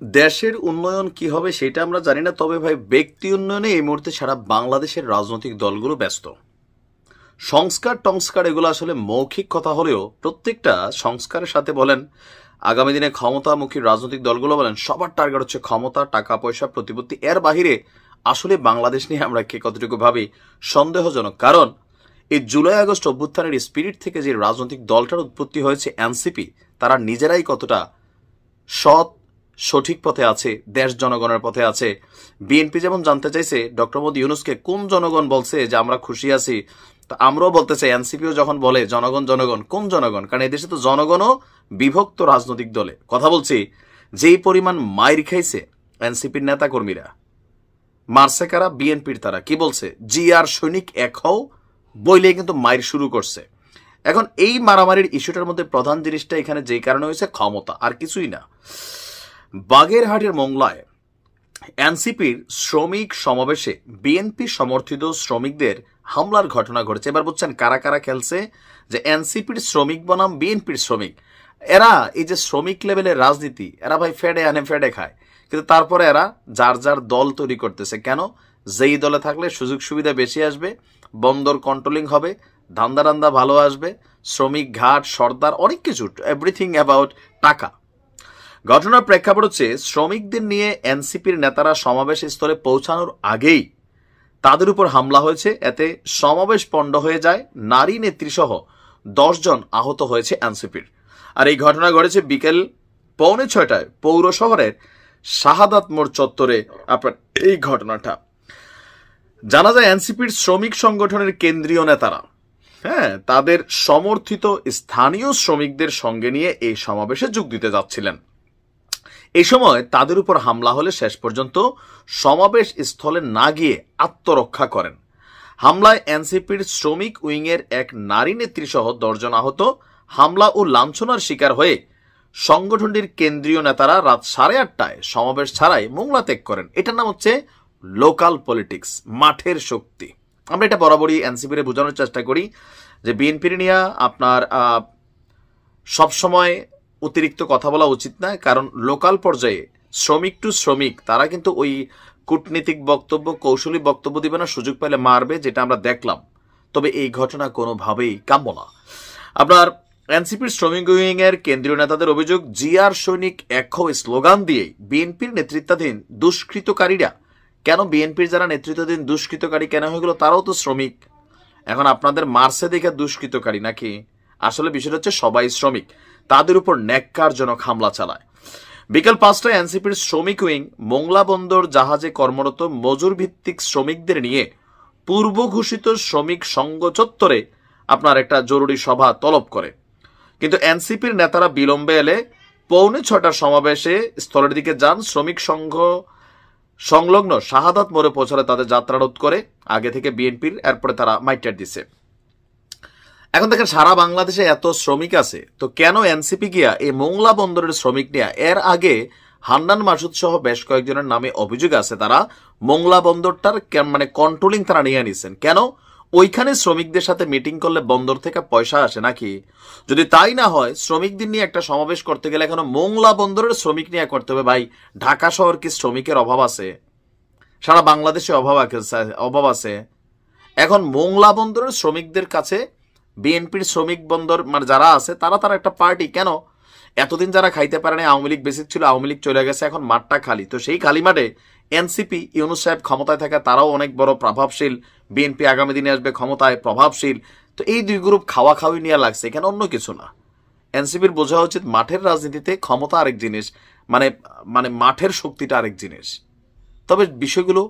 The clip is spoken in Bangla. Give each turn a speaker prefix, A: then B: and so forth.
A: দেশের উন্নয়ন কি হবে সেটা আমরা জানি না, তবে ভাই ব্যক্তি উন্নয়নে এই মুহূর্তে সারা বাংলাদেশের রাজনৈতিক দলগুলো ব্যস্ত। সংস্কার টংস্কার এগুলো আসলে মৌখিক কথা হলেও প্রত্যেকটা সংস্কারের সাথে বলেন, আগামী দিনে ক্ষমতামুখী রাজনৈতিক দলগুলো বলেন, সবার টার্গেট হচ্ছে ক্ষমতা, টাকা পয়সা, প্রতিপত্তি। এর বাহিরে আসলে বাংলাদেশ নিয়ে আমরা কে কতটুকু ভাবি সন্দেহজনক। কারণ এই জুলাই আগস্ট অভ্যুত্থানের স্পিরিট থেকে যে রাজনৈতিক দলটার উৎপত্তি হয়েছে এনসিপি, তারা নিজেরাই কতটা সৎ সঠিক পথে আছে, দেশ জনগণের পথে আছে। বিএনপি যেমন জানতে চাইছে ডক্টর মোহাম্মদ ইউনূসকে কোন জনগণ বলছে যে আমরা খুশি আছি, তা আমরাও বলতে চাই এনসিপিও যখন বলে জনগণ জনগণ, কোন জনগণ? কারণ এদেশে তো জনগণও বিভক্ত রাজনৈতিক দলে। কথা বলছি, যেই পরিমাণ মাইর খাইছে এনসিপির নেতা কর্মীরা, মারছে কারা? বিএনপির। তারা কি বলছে? জিআর সৈনিক এক হও বইলে কিন্তু মাইর শুরু করছে। এখন এই মারামারির ইস্যুটার মধ্যে প্রধান জিনিসটা এখানে যেই কারণে হয়েছে ক্ষমতা, আর কিছুই না। বাগেরহাটের মোংলায় এনসিপির শ্রমিক সমাবেশে বিএনপি সমর্থিত শ্রমিকদের হামলার ঘটনা ঘটেছে। এবার বুঝছেন কারা কারা খেলছে, যে এনসিপির শ্রমিক বনাম বিএনপির শ্রমিক। এরা এই যে শ্রমিক লেভেলের রাজনীতি, এরা ভাই ফেডে আনে ফেডে খায়, কিন্তু তারপরে এরা যার যার দল তৈরি করতেছে। কেন? যেই দলে থাকলে সুযোগ সুবিধা বেশি আসবে, বন্দর কন্ট্রোলিং হবে, ধান্দা রান্দা ভালো আসবে, শ্রমিক ঘাট সর্দার অনেক কিছু, এভরিথিং অ্যাবাউট টাকা। ঘটনার প্রেক্ষাপট হচ্ছে শ্রমিকদের নিয়ে এনসিপির নেতারা সমাবেশ স্থলে পৌঁছানোর আগেই তাদের উপর হামলা হয়েছে। এতে সমাবেশ পণ্ড হয়ে যায়, নারী নেত্রীসহ 10 জন আহত হয়েছে এনসিপির। আর এই ঘটনা ঘটেছে বিকেল 6:45 পৌর শহরের শাহাদাত মোড় চত্বরে। আপনার এই ঘটনাটা জানা যায় এনসিপির শ্রমিক সংগঠনের কেন্দ্রীয় নেতারা তাদের সমর্থিত স্থানীয় শ্রমিকদের সঙ্গে নিয়ে এই সমাবেশে যোগ দিতে যাচ্ছিলেন। এই সময় তাদের উপর হামলা হলে শেষ পর্যন্ত সমাবেশ স্থলে না গিয়ে আত্মরক্ষা করেন। হামলায় এনসিপির শ্রমিক উইংয়ের এক নারী নেত্রী সহ 10 জন আহত। হামলা ও লাঞ্ছনার শিকার হয়ে সংগঠনটির কেন্দ্রীয় নেতারা রাত 8:30টায় সমাবেশ ছাড়াই মোংলা ত্যাগ করেন। এটার নাম হচ্ছে লোকাল পলিটিক্স, মাঠের শক্তি। আমরা এটা বরাবরই এনসিপির বোঝানোর চেষ্টা করি যে বিএনপির নিয়ে আপনার সবসময় অতিরিক্ত কথা বলা উচিত না, কারণ লোকাল পর্যায়ে শ্রমিক টু শ্রমিক তারা কিন্তু ওই কূটনীতিক বক্তব্য, কৌশলী বক্তব্য দিবে না, সুযোগ পেলে মারবে, যেটা আমরা দেখলাম। তবে এই ঘটনা কোনোভাবেই কাম্য না। আপনার এনসিপির শ্রমিক উইং এর কেন্দ্রীয় নেতাদের অভিযোগ, জিআর সৈনিক এক হও স্লোগান দিয়ে বিএনপির নেতৃত্বাধীন দুষ্কৃতকারীরা, কেন বিএনপির যারা নেতৃত্বাধীন দুষ্কৃতকারী কেন হয়ে গেল? তারাও তো শ্রমিক। এখন আপনাদের মার্সে দেখে দুষ্কৃতকারী নাকি? আসলে বিষয়টা হচ্ছে সবাই শ্রমিক, তাদের উপর ন্যাক্কারজনক হামলা চালায়। বিকেল 5টায় এনসিপির শ্রমিক উইং মোংলা বন্দর জাহাজে কর্মরত মজুর ভিত্তিক শ্রমিকদের নিয়ে পূর্ব ঘোষিত শ্রমিক সংঘ চত্বরে আপনার একটা জরুরি সভা তলব করে, কিন্তু এনসিপির নেতারা বিলম্বে এলে 6:45টার সমাবেশে স্থলের দিকে যান। শ্রমিক সংঘ সংলগ্ন শাহাদাত মোড়ে পৌঁছালে তাদের যাত্রা রোধ করে আগে থেকে বিএনপির, এরপরে তারা মাইটার দিছে। এখন দেখেন সারা বাংলাদেশে এত শ্রমিক আছে, তো কেন এনসিপি গিয়া এই মোংলা বন্দরের শ্রমিক নিয়ে? এর আগে হান্নান মাসুদ সহ বেশ কয়েকজনের নামে অভিযোগ আছে, তারা মোংলা বন্দরটার মানে কন্ট্রোলিং তারা নিয়ে নিছেন। কেন? ওইখানে শ্রমিকদের সাথে মিটিং করলে বন্দর থেকে পয়সা আসে নাকি? যদি তাই না হয়, শ্রমিকদের নিয়ে একটা সমাবেশ করতে গেলে এখন মোংলা বন্দরের শ্রমিক নিয়ে করতে হবে। ভাই, ঢাকা শহর কি শ্রমিকের অভাব আছে? সারা বাংলাদেশে অভাব আছে। এখন মোংলা বন্দরের শ্রমিকদের কাছে বিএনপির শ্রমিক বন্দর মানে যারা আছে তারা একটা পার্টি। কেন? এতদিন যারা খাইতে পারে না, আওয়ামী লীগ বেসিক ছিল, আওয়ামী লীগ চলে গেছে, এখন মাঠটা খালি। তো সেই খালি মাঠে এনসিপি, ইউনূস সাহেব ক্ষমতায় থাকে, তারাও অনেক বড় প্রভাবশীল। বিএনপি আগামী দিনে আসবে ক্ষমতায়, প্রভাবশীল। তো এই দুই গ্রুপ খাওয়া খাওয়ি নিয়ে লাগছে, এখানে অন্য কিছু না। এনসিপির বোঝা উচিত মাঠের রাজনীতিতে ক্ষমতা আরেক জিনিস, মানে মাঠের শক্তিটা আরেক জিনিস। তবে বিষয়গুলো